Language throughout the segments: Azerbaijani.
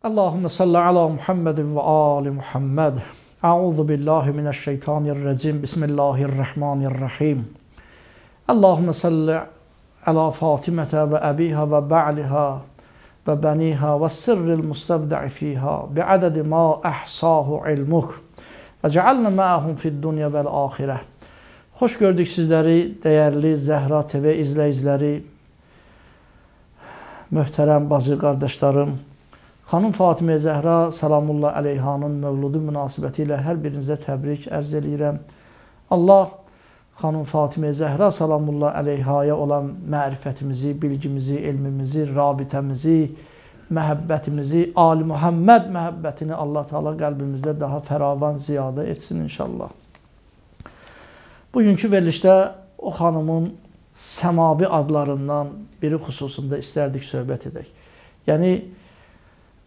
Allahümme salli ala Muhammed ve ali Muhammed. Euzu billahi mineşşeytanirracim. Bismillahirrahmanirrahim. Allahümme salli ala Fatimete ve abiha ve ba'liha ve baniha ve sirril mustavda'i fiha bi'adedi ma ahsahu ilmuk ve cealna ma'ahum fid dunya vel ahire. Hoş gördük sizleri değerli Zehra TV izleyicileri, möhtərəm bacı qardaşlarım. Xanım Fatimə Zəhra salamullah əleyhanın mövludu münasibəti ilə hər birinizə təbrik ərz eləyirəm. Allah Xanım Fatimə Zəhra salamullah əleyhaya olan mərifətimizi, bilgimizi, elmimizi, rabitəmizi, məhəbbətimizi, Ali Muhammed məhəbbətini Allah Teala qəlbimizdə daha fəravan ziyadə etsin inşallah. Bugünkü verilişdə o xanımın səmavi adlarından biri xüsusunda istərdik söhbət edək. Yəni,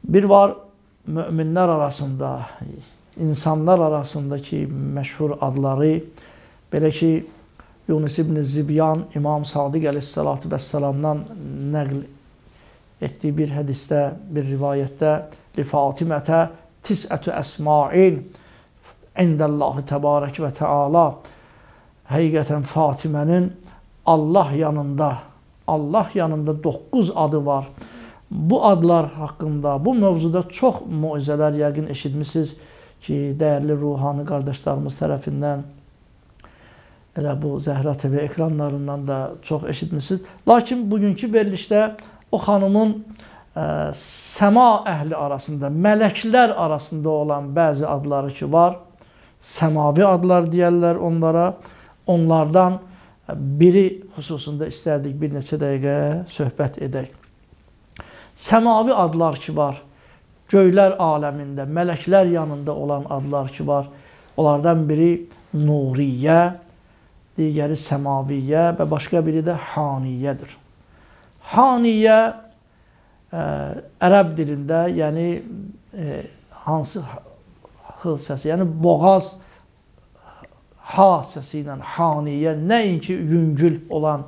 bir var müminlər arasında, insanlar arasındakı məşhur adları, belə ki, Yunus ibn Zibyan, İmam Sadiq əleyhissalatu vəssalamdan nəql etdiyi bir hədisdə, bir rivayətdə Fatimətə tis'ətü əsmain indəllahi təbarək və təala, həqiqətən Fatimənin Allah yanında 9 adı var. Bu adlar haqqında, bu mövzuda çox muizələr yəqin eşitmişsiniz ki, dəyərli ruhani qardaşlarımız tərəfindən, elə bu Zəhra TV ekranlarından da çox eşitmişsiniz. Lakin bugünkü verilişdə o xanımın səma əhli arasında, mələklər arasında olan bəzi adları ki var, səmavi adlar deyərlər onlara, onlardan biri xüsusunda istərdik bir neçə dəqiqə söhbət edək. Səmavi adlar ki var, göylər aləmində, mələklər yanında olan adlar ki var, onlardan biri Nuriyyə, digəri Səmaviyyə və başqa biri də Haniyyədir. Haniyyə ərəb dilində, yəni hansı h səsi, yəni boğaz ha səsi ilə Haniyyə, nəinki yüngül olan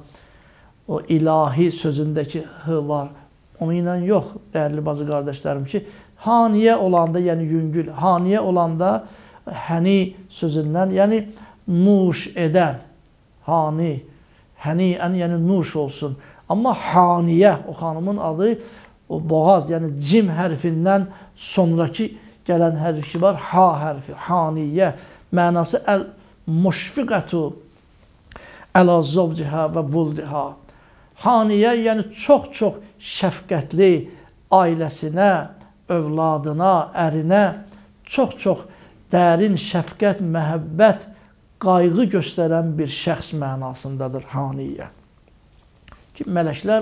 o ilahi sözündəki h var, onu ilə yox, dəyərli bacı qardaşlarım ki, Haniyyə olanda, yəni yüngül, Haniyyə olanda həni sözündən, yəni nuş edən, hani, həniyən, yəni nuş olsun. Amma Haniyyə, o xanımın adı, o boğaz, yəni cim hərfindən sonraki gələn hərf ki var, ha hərfi, Haniyyə, mənası əl-muşfiqətu əla zovcihə və vuldiha. Haniyyə, yəni çox-çox şəfqətli, ailəsinə, övladına, ərinə çox-çox dərin şəfqət, məhəbbət, qayğı göstərən bir şəxs mənasındadır Haniyyə. Ki, mələklər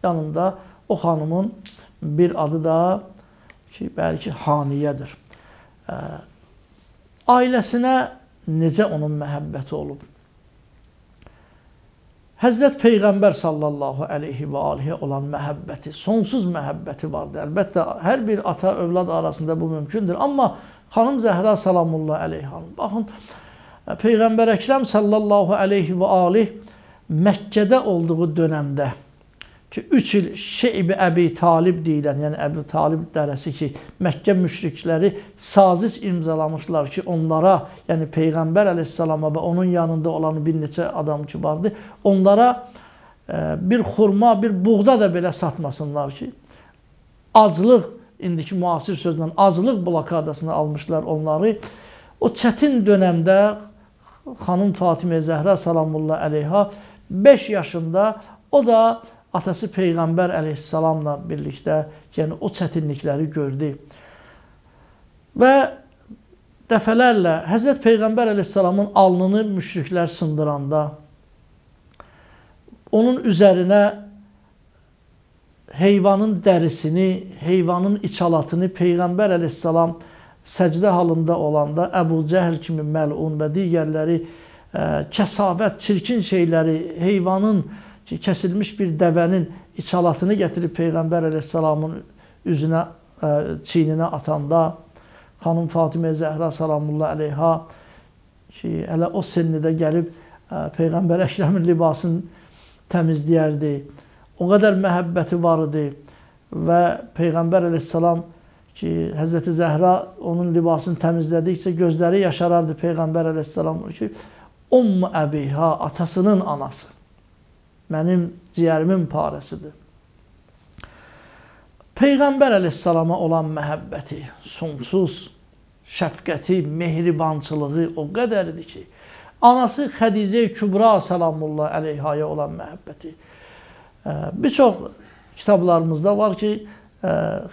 yanında o xanımın bir adı da ki, bəlkə Haniyyədir. Ailəsinə necə onun məhəbbəti olub? Həzrət Peyğəmbər sallallahu aleyhi və aleyhi olan məhəbbəti, sonsuz məhəbbəti vardır. Əlbəttə, hər bir ata, övlad arasında bu mümkündür. Amma xanım Zəhra salamullah aleyhanım, baxın, Peyğəmbər Əkrəm sallallahu aleyhi və aleyhi Məkkədə olduğu dönəmdə ki, 3 il Şeyb-i Əbi Talib deyilən, yəni Əbi Talib dərəsi ki, Məkkə müşrikləri saziş imzalamışlar ki, onlara, yəni Peyğəmbər əleyhissalama və onun yanında olan bir neçə adam ki vardı, onlara bir xurma, bir buğda da belə satmasınlar ki, aclıq, indiki müasir sözlə aclıq blokadasını almışlar onları. O çətin dönəmdə xanım Fatimə Zəhra salamullah əleyha 5 yaşında, o da atası Peyğəmbər əleyhissalamla birlikdə, yəni o çətinlikləri gördü. Və dəfələrlə Həzrət Peyğəmbər əleyhissalamın alnını müşriklər sındıranda, onun üzərinə heyvanın dərisini, heyvanın içalatını Peyğəmbər əleyhissalam səcdə halında olanda Əbu Cəhl kimi məlun və digərləri kəsavət, çirkin şeyləri, heyvanın, kəsilmiş bir dəvənin içalatını gətirib Peyğəmbər əleyhissalamın üzünə, çiyninə atanda, xanım Fatimə Zəhra salamullah əleyha ki, hələ o sennidə gəlib Peyğəmbər Əkrəmin libasını təmizləyərdi. O qədər məhəbbəti var idi və Peyğəmbər əleyhissalam ki, Həzrəti Zəhra onun libasını təmizlədikcə gözləri yaşarardı Peyğəmbər əleyhissalam ki, Ummu Əbiha, atasının anası, mənim ciyərimin parəsidir. Peyğəmbər əleyhissalama olan məhəbbəti, sonsuz şəfqəti, mehribançılığı o qədər idi ki, anası Xədicə-i Kübra salamullah əleyhaya olan məhəbbəti. Bir çox kitablarımızda var ki,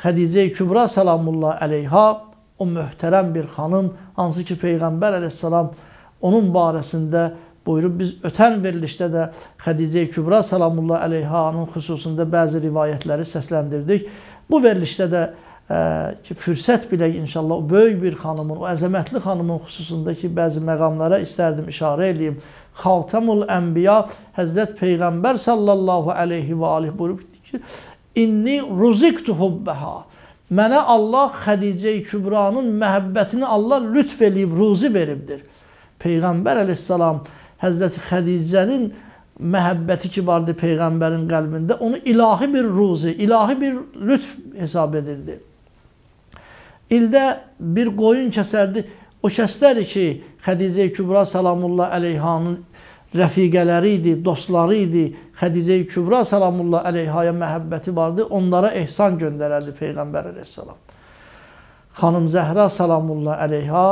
Xədicə-i Kübra salamullah əleyha o möhtərəm bir xanım, hansı ki Peyğəmbər əleyhissalam onun barəsində buyurub, biz ötən verilişdə də Xədicə-i Kübra salamullah əleyhanın xüsusunda bəzi rivayətləri səsləndirdik. Bu verilişdə də ki, fürsət bilək inşallah o böyük bir xanımın, o əzəmətli xanımın xüsusundakı bəzi məqamlara istərdim işarə edeyim. Xatamul Ənbiya Həzrət Peyğəmbər sallallahu aleyhi və aleyhi buyurub ki, İnni ruziktu hubbəha. Mənə Allah Xədicə-i Kübranın məhəbbətini Allah lütf eləyib, ruzi veribdir. Peyğəmbər əleyhissalam Həzrəti Xədicənin məhəbbəti ki vardı Peyğəmbərin qəlbində, onu ilahi bir ruzi, ilahi bir lütf hesab edirdi. İldə bir qoyun kəsərdi. O kəsləri ki, Xədicə-i Kübra salamullah əleyhanın rəfiqələri idi, dostları idi. Xədicə-i Kübra salamullah əleyhaya məhəbbəti vardı. Onlara ehsan göndərərdi Peyğəmbər əleyhissalam. Xanım Zəhra salamullah əleyha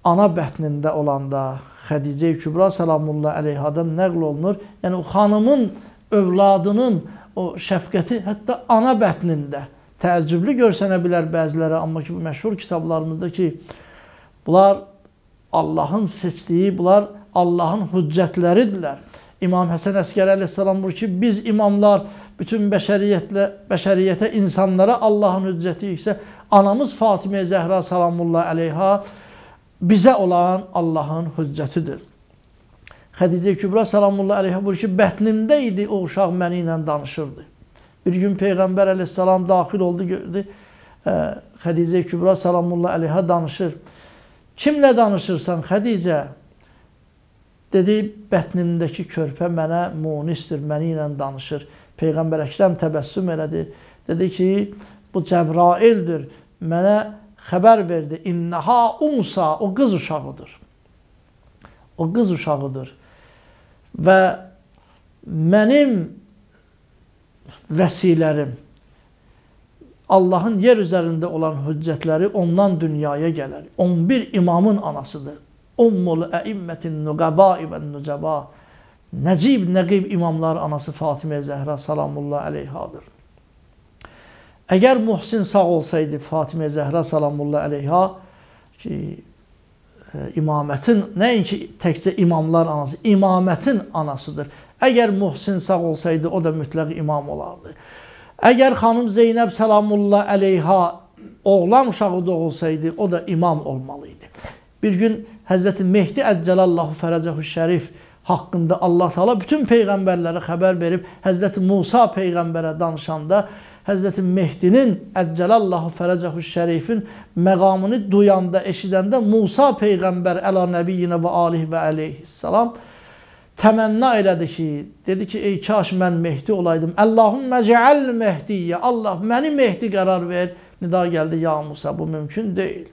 ana bətnində olanda Xədicə-i Kübra salamullah əleyhadan nəql olunur. Yəni, o xanımın, övladının o şəfqəti hətta ana bətnində. Təəccüblü görsənə bilər bəzilərə, amma ki, bu məşhur kitablarımızda ki, bunlar Allahın seçdiyi, bunlar Allahın hüccətləridirlər. İmam Həsən Əskəri əleyhissalam buyurur ki, biz imamlar bütün bəşəriyyətə, insanlara Allahın hüccətiyiksə, anamız Fatimə Zəhra salamullah əleyha bizə olan Allahın hüccətidir. Xədicə Kübra salamullah əleyha buyurur ki, bətnimdə idi, o uşaq məni ilə danışırdı. Bir gün Peyğəmbər əleyhissalam daxil oldu, gördü. Xədicə Kübra salamullah əleyha danışır. Kimlə danışırsan Xədicə? Dedi, bətnimdəki körpə mənə munistir, məni ilə danışır. Peyğəmbər Əkrəm təbəssüm elədi. Dedi ki, bu Cəbraildir. Mənə xəbər verdi. İnnəha unsa, o qız uşağıdır. O qız uşağıdır. Və mənim vəsilərim, Allahın yer üzərində olan hüccətləri ondan dünyaya gələr. 11 imamın anasıdır. Ummul əimmətin nüqəbai və nücəba. Nəcib, nəqib imamlar anası Fatimə Zəhra salamullah əleyhadır. Əgər Muhsin sağ olsaydı Fatimə Zəhra salamullah əleyha ki, imamətin, nəinki təkcə imamlar anası, imamətin anasıdır. Əgər Muhsin sağ olsaydı, o da mütləq imam olardı. Əgər xanım Zeynəb salamullah əleyha oğlan uşağı doğulsaydı, o da imam olmalıydı. Bir gün Həzrəti Mehdi Əccəlallahu Fərəcəhu Şərif haqqında Allah Teala bütün peyğəmbərlərə xəbər verib, Həzrəti Musa peyğəmbərə danışanda, Həzrəti Mehdinin Əccəlallahu Fərəcəhu Şərifin məqamını duyanda, eşidəndə Musa peyğəmbər əla nəbiyyinə və aleyhi və aleyhissalam təmənna elədi ki, dedi ki, ey kaş mən Mehdi olaydım. Allahümmə cəəl Mehdiyyə, Allah məni Mehdi qərar ver. Nida gəldi, ya Musa, bu mümkün deyil.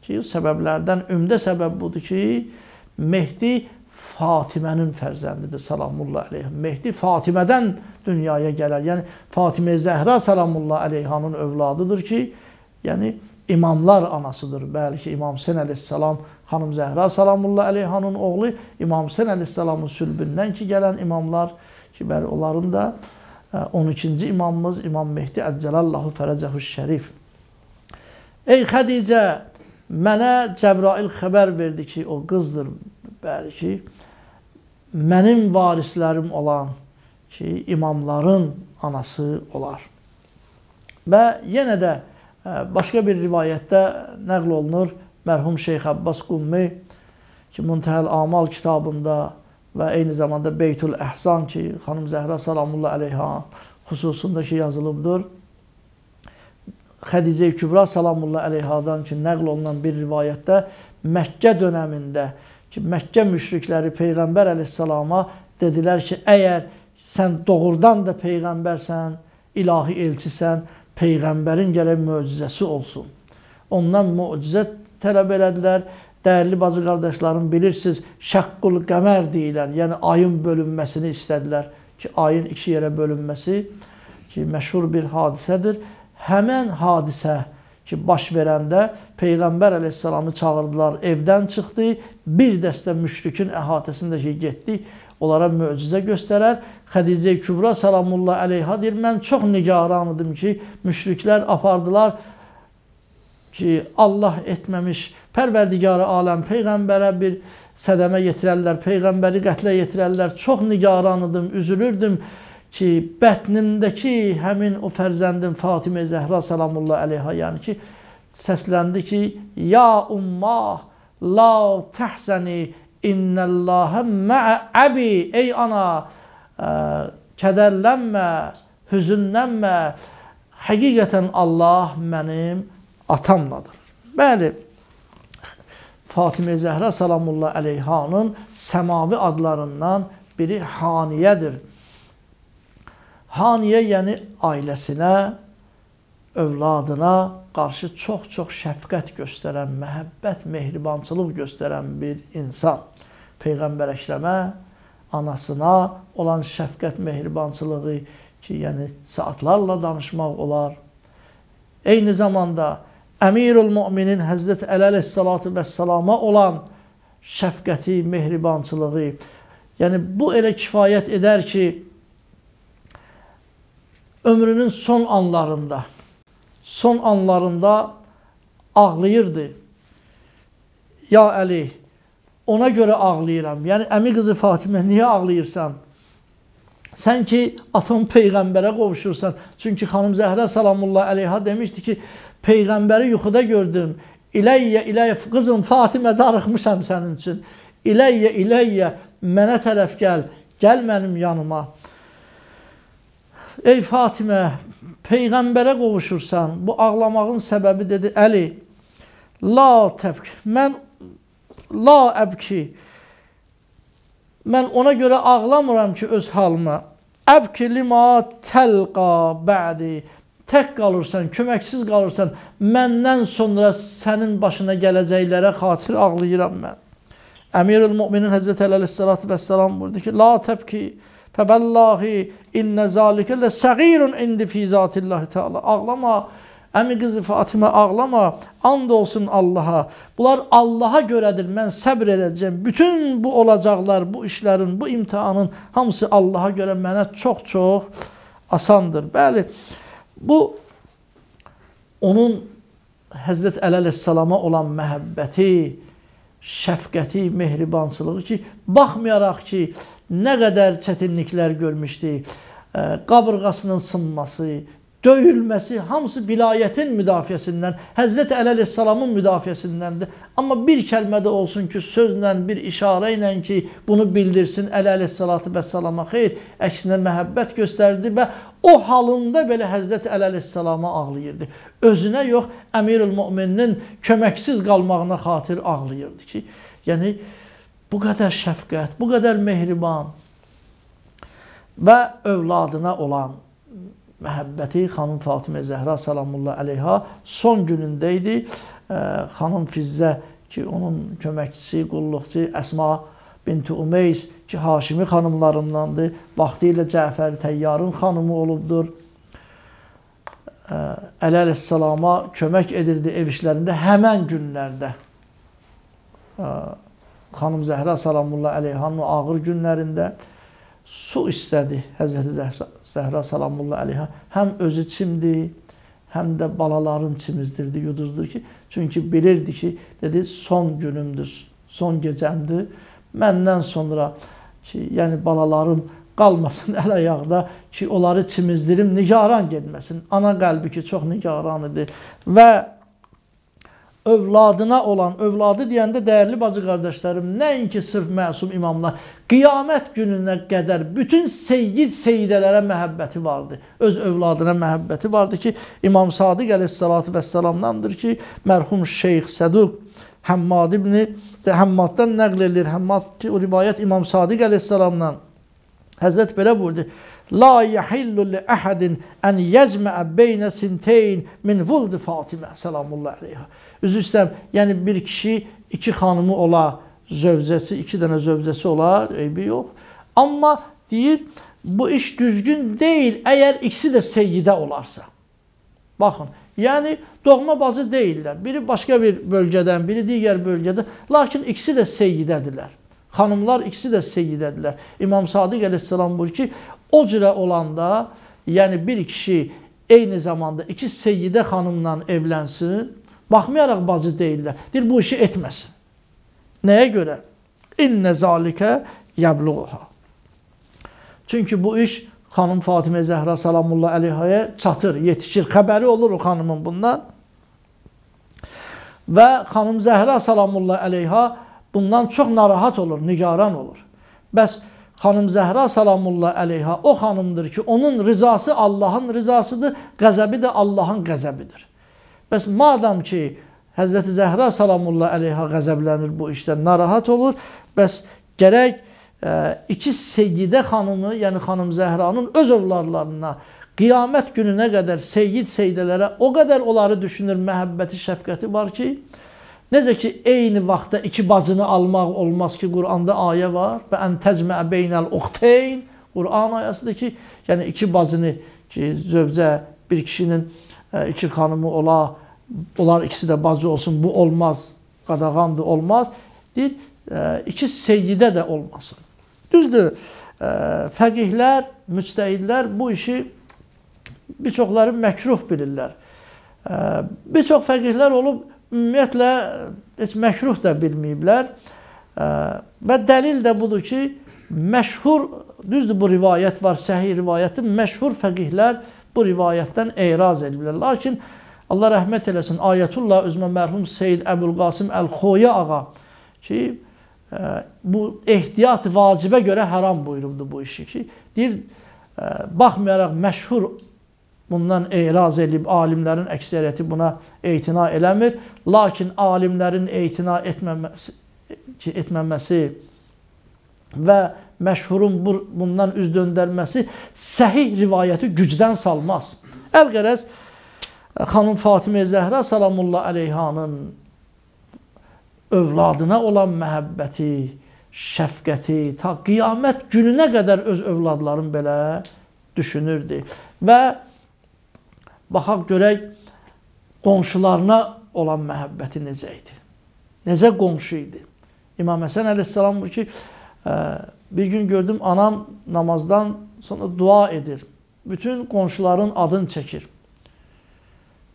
Ki, səbəblərdən ümdə səbəb budur ki, Mehdi Fatimənin fərzəndidir, salamullah əleyhə. Mehdi Fatimədən dünyaya gələr. Yəni, Fatimə Zəhra salamullah əleyhanın övladıdır ki, yəni, imamlar anasıdır. Bəli ki, İmam Hüseyn əleyhissalam, xanım Zəhra salamullah əleyhanın oğlu, İmam Hüseyn əleyhissalamın sülbündən ki, gələn imamlar ki, bəli, onların da 12-ci imamımız İmam Mehdi Əccəlallahu Fərəcəhu Şərif. Ey Xədicə, mənə Cəbrail xəbər verdi ki, o qızdır, bəli ki, mənim varislərim olan ki, imamların anası olar. Və yenə də başqa bir rivayətdə nəql olunur, mərhum Şeyx Abbas Qummi ki, Muntəhəl Amal kitabında və eyni zamanda Beytul Əhsan ki, xanım Zəhra salamullah əleyha xüsusunda ki, yazılıbdır. Xədicə-i Kübra salamullah əleyhadan ki, nəql olunan bir rivayətdə Məkkə dönəmində ki, Məkkə müşrikləri Peyğəmbər əleyhissalama dedilər ki, əgər sən doğrudan da Peyğəmbərsən, ilahi elçisən, Peyğəmbərin gərək möcüzəsi olsun. Ondan möcüzə tələb elədilər. Dəyərli bacı qardaşlarım, bilirsiniz, şəqqul qəmər deyilən, yəni ayın bölünməsini istədilər ki, ayın iki yerə bölünməsi ki, məşhur bir hadisədir. Həmən hadisə ki, baş verəndə Peyğəmbər əleyhissalamı çağırdılar, evdən çıxdı, bir dəstə müşrikin əhatəsində ki, getdi, onlara möcüzə göstərər. Xədicə Kübra salamullah əleyha deyir, mən çox nigaran idim ki, müşriklər apardılar ki, Allah etməmiş Pərverdigarı aləm Peyğəmbərə bir sədəmə yetirərlər, Peyğəmbəri qətlə yetirərlər. Çox nigaran idim, üzülürdüm ki, bətnimdəki həmin o fərzəndim Fatimə Zəhra salamullah əleyha, yəni ki, səsləndi ki, ya ummah, la təhzəni, innəlləhə mə'ə əbi, ey ana, kədərlənmə, hüzünlənmə, həqiqətən Allah mənim atamladır. Bəli, Fatimə Zəhra salamullah əleyhanın səmavi adlarından biri Haniyədir. Haniyə yəni ailəsinə, övladına qarşı çox-çox şəfqət göstərən, məhəbbət, mehribançılıq göstərən bir insan. Peyğəmbər Əkrəmə anasına olan şəfqət, mehribançılığı ki, yəni saatlarla danışmaq olar. Eyni zamanda Əmirül Müminin Həzrət Əli əleyhissalatu vəssalama olan şəfqəti, mehribançılığı. Yəni bu elə kifayət edər ki, ömrünün son anlarında ağlayırdı. Ya Əli, ona görə ağlayıram. Yəni əmi qızı Fatimə, niyə ağlayırsan? Sən ki, atam Peyğəmbərə qovuşursan. Çünki xanım Zəhra salamullah əleyha demişdi ki, Peyğəmbəri yuxuda gördüm. İləyyə, qızım Fatimə darıxmışam sənin üçün. İləyyə, mənə tərəf gəl, gəl mənim yanıma. Ey Fatimə, Peyğəmbərə qovuşursan, bu ağlamağın səbəbi dedi, Əli, la təbki, la əbki, mən ona görə ağlamıram ki, öz halıma. Əbki lima təlqa bə'di, tək qalırsan, köməksiz qalırsan, məndən sonra sənin başına gələcəklərə xatir ağlayıram mən. Əmirül Müminin Həzrət Əli əleyhissalatu vəssalam buyurdu ki, la təbki, fəbəllahi innə zalikə lə səğirun indi fi zatillahi teala. Ağlama, əmi qızı Fatimə ağlama, and olsun Allaha. Bunlar Allaha görədir, mən səbr edəcəm. Bütün bu olacaqlar, bu işlərin, bu imtihanın hamısı Allaha görə mənə çox-çox asandır. Bəli, bu onun Həzrət Əli əleyhissalama olan məhəbbəti, şəfqəti, mehribançılığı ki, baxmayaraq ki, nə qədər çətinliklər görmüşdü, qabırğasının sınması, döyülməsi, hamısı vilayətin müdafiəsindən, Həzrət Əli əleyhissalamın müdafiəsindəndir. Amma bir kəlmədə olsun ki, sözlə, bir işarə ilə ki, bunu bildirsin Əli əleyhissalatu vəssalama xeyr, əksinə məhəbbət göstərdi və o halında belə Həzrət Əli əleyhissalama ağlayırdı. Özünə yox, Əmirül Müminin köməksiz qalmağına xatir ağlayırdı ki, yəni bu qədər şəfqət, bu qədər mehriban və övladına olan məhəbbəti xanım Fatimə Zəhra salamullah əleyha son günündə idi. Xanım Fizzə ki, onun köməkçisi, qulluqçu Əsma binti Umeys ki, Haşimi xanımlarındandır. Vaxtilə Cəfər Təyyarın xanımı olubdur. Əli əleyhissalama kömək edirdi ev işlərində həmən günlərdə. Xanım Zəhra salamullah əleyhanın ağır günlərində su istədi Həzrəti Zəhra salamullah əleyha. Həm özü çimdi, həm də balaların çimizdirdi, yuduzdur ki, çünki bilirdi ki, dedi, son günümdür, son gecəmdir. Məndən sonra ki, yəni balalarım qalmasın əl ayaqda ki, onları çimizdirim, nigaran getməsin. Ana qəlbi ki, çox nigaran idi və övladına olan, övladı deyəndə dəyərli bacı qardaşlarım, nəinki sırf məsum imamlar, qiyamət gününə qədər bütün seyyidələrə məhəbbəti vardı. Öz övladına məhəbbəti vardı ki, İmam Sadiq əleyhissalatu vəssalamdandır ki, mərhum Şeyx Səduq Hammaddan nəql edilir. Hammad ki, o rivayət İmam Sadiq əleyhissalamdan. Həzrət belə buyurdu. La yahillu li ahadin an yecma'a beyne sinteyn min vuldi Fatimə salamullahi aleyha. Üzr istəyirəm, yəni bir kişi iki xanımı ola, zövcəsi, iki dənə zövcəsi olar, eybi yox. Amma deyir, bu iş düzgün deyil, əgər ikisi də seyyidə olarsa. Baxın, yəni doğma bacı deyirlər. Biri başqa bir bölgədən, biri digər bölgədən, lakin ikisi də seyyidədirlər. Xanımlar ikisi də seyyidədirlər. İmam Sadiq əleyhissalam buyurur ki, o cürə olanda, yəni bir kişi eyni zamanda iki seyyidə xanımla evlənsin, baxmayaraq bacı deyirlər. Deyir, bu işi etməsin. Nəyə görə? İnnə zalikə yəbluğuha. Çünki bu iş xanım Fatimə Zəhra salamullahi aleyhaya çatır, yetişir. Xəbəri olur o xanımın bundan. Və xanım Zəhra salamullahi aleyha bundan çox narahat olur, nigaran olur. Bəs xanım Zəhra salamullahi aleyha o xanımdır ki, onun rızası Allahın rızasıdır, qəzəbi də Allahın qəzəbidir. Bəs madam ki, Həzrəti Zəhra salamullahi aleyha qəzəblənir bu işdən, narahat olur, bəs gərək iki seyyidə xanımı, yəni xanım Zəhranın öz övladlarına qiyamət gününə qədər seyyid seydələrə o qədər onları düşünür, məhəbbəti, şəfqəti var ki, necə ki, eyni vaxtda iki bacını almaq olmaz ki, Quranda ayə var. Və ən təcməə beynəl uxteyn, Quran ayəsidir ki, yəni iki bacını ki, zövcə bir kişinin iki xanımı ola, onlar ikisi də bacı olsun, bu olmaz, qadağandır, olmaz. Deyir, iki seyyidə də olmasın. Düzdür, fəqihlər, müctəhidlər bu işi bir çoxları məkruh bilirlər. Bir çox fəqihlər olub, ümumiyyətlə, heç məkruh da bilməyiblər. Və dəlil də budur ki, məşhur, düzdür bu rivayət var, səhih rivayəti, məşhur fəqihlər bu rivayətdən eyraz edirlər. Lakin, Allah rəhmət eləsin, Ayətullah özümə mərhum Seyyid Əbülqasım Əl-Xoya ağa ki, bu ehtiyat vacibə görə haram buyurubdur bu işi ki, deyir, baxmayaraq məşhur bundan eyraz edib, alimlərin əksəriyyəti buna etina eləmir. Lakin alimlərin etina etməməsi və məşhurun bundan üz döndərməsi səhih rivayəti gücdən salmaz. Əlqərəz, xanım Fatimə Zəhra salamullahi aleyhanın övladına olan məhəbbəti, şəfqəti, ta qiyamət gününə qədər öz övladların belə düşünürdü. Və baxaq görək, qonşularına olan məhəbbəti necə idi? Necə qonşu idi? İmam Həsən əleyhissalam buyur ki, bir gün gördüm, anam namazdan sonra dua edir. Bütün qonşuların adını çəkir.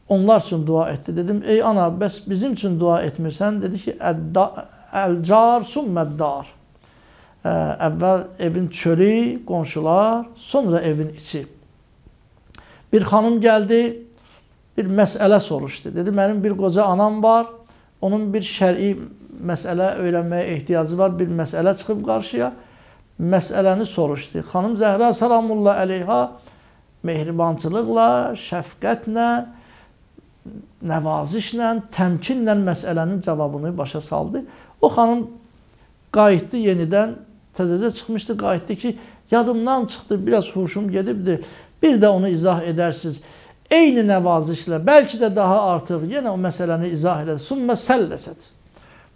Onlar üçün dua etdi. Dedim, ey ana, bəs bizim üçün dua etmirsən? Dedi ki, əl-car summəd-dar. Əvvəl evin çölü, qonşular, sonra evin içi. Bir xanım gəldi, bir məsələ soruşdu. Dedi, mənim bir qoca anam var, onun bir şəri məsələ öyrənməyə ehtiyacı var, bir məsələ çıxıb qarşıya, məsələni soruşdu. Xanım Zəhra salamullahi aleyha mehribançılıqla, şəfqətlə, nəvazişlə, təmkinlə məsələnin cavabını başa saldı. O xanım qayıtdı yenidən, təzəcə çıxmışdı, qayıtdı ki, yadımdan çıxdı, biraz huşum gedibdi. Bir də onu izah edərsiniz. Eyni nəvazişlə, bəlkə də daha artıq yenə o məsələni izah elədi. Sümmə səlləsət.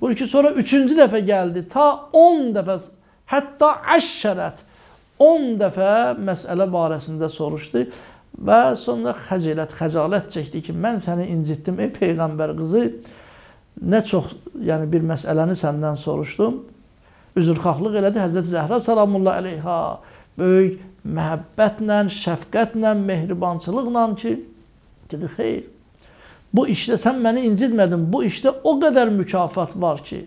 Buyur ki, sonra üçüncü dəfə gəldi. Ta 10 dəfə, hətta əşşərət 10 dəfə məsələ barəsində soruşdu. Və sonra xəcalət çəkdi ki, mən səni incitdim, ey Peyğəmbər qızı, nə çox yəni bir məsələni səndən soruşdum. Üzrxahlıq elədi Həzrəti Zəhra salamullahi aleyha, böyük məhəbbətlə, şəfqətlə, mehribançılıqla ki, dedi, xeyr, bu işdə sən məni incitmədin, bu işdə o qədər mükafat var ki,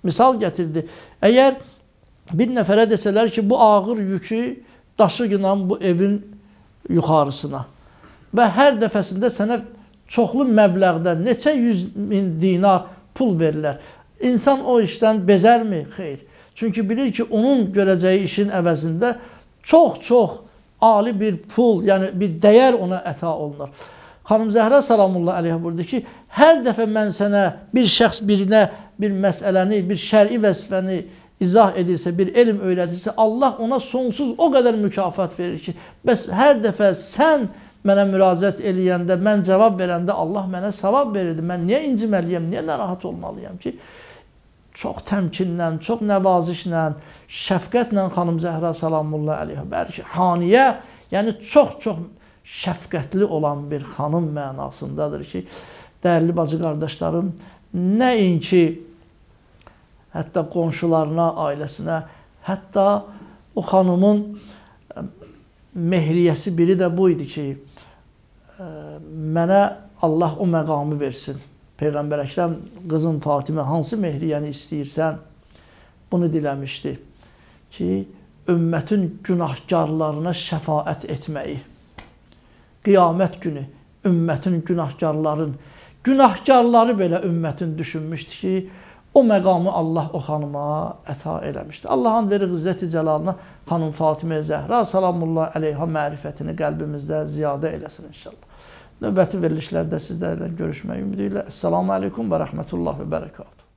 misal gətirdi, əgər bir nəfərə desələr ki, bu ağır yükü daşıyla bu evin yuxarısına və hər dəfəsində sənə çoxlu məbləğdə neçə 100.000 dinar pul verirlər. İnsan o işdən bezərmi? Xeyr. Çünki bilir ki, onun görəcəyi işin əvəzində çox-çox ali bir pul, yəni bir dəyər ona əta olunur. Xanım Zəhra salamullahi aleyha buyurdu ki, hər dəfə mən sənə bir şəxs birinə bir məsələni, bir şəri vəzifəni izah edilsə, bir elm öyrədilsə, Allah ona sonsuz o qədər mükafat verir ki, bəs hər dəfə sən mənə müraciət eləyəndə, mən cavab verəndə Allah mənə savab verirdi. Mən niyə inciməliyəm, niyə narahat olmalıyam ki? Çox təmkinlə, çox nəvazişlə, şəfqətlə xanım Zəhra salamullahi aleyhə. Bəlkə haniyə, yəni çox-çox şəfqətli olan bir xanım mənasındadır ki, dəyərli bacı qardaşlarım, nəinki hətta qonşularına, ailəsinə, hətta o xanımın mehriyyəsi biri də bu idi ki, mənə Allah o məqamı versin. Peyğəmbər Əkrəm qızım Fatimə hansı mehriyyəni istəyirsən, bunu diləmişdi ki, ümmətin günahkarlarına şəfaət etməyi. Qiyamət günü ümmətin günahkarları belə ümmətin düşünmüşdü ki, o məqamı Allah o xanıma əta eləmişdi. Allahın verir İzzət-i Cəlalına xanım Fatimə Zəhra salamullahi aleyha mərifətini qəlbimizdə ziyadə eləsin inşallah. Növbəti verilişlərdə sizlərlə görüşmək ümidi ilə. Esselamu aleykum və rəhmətullah və bərəkatuhu.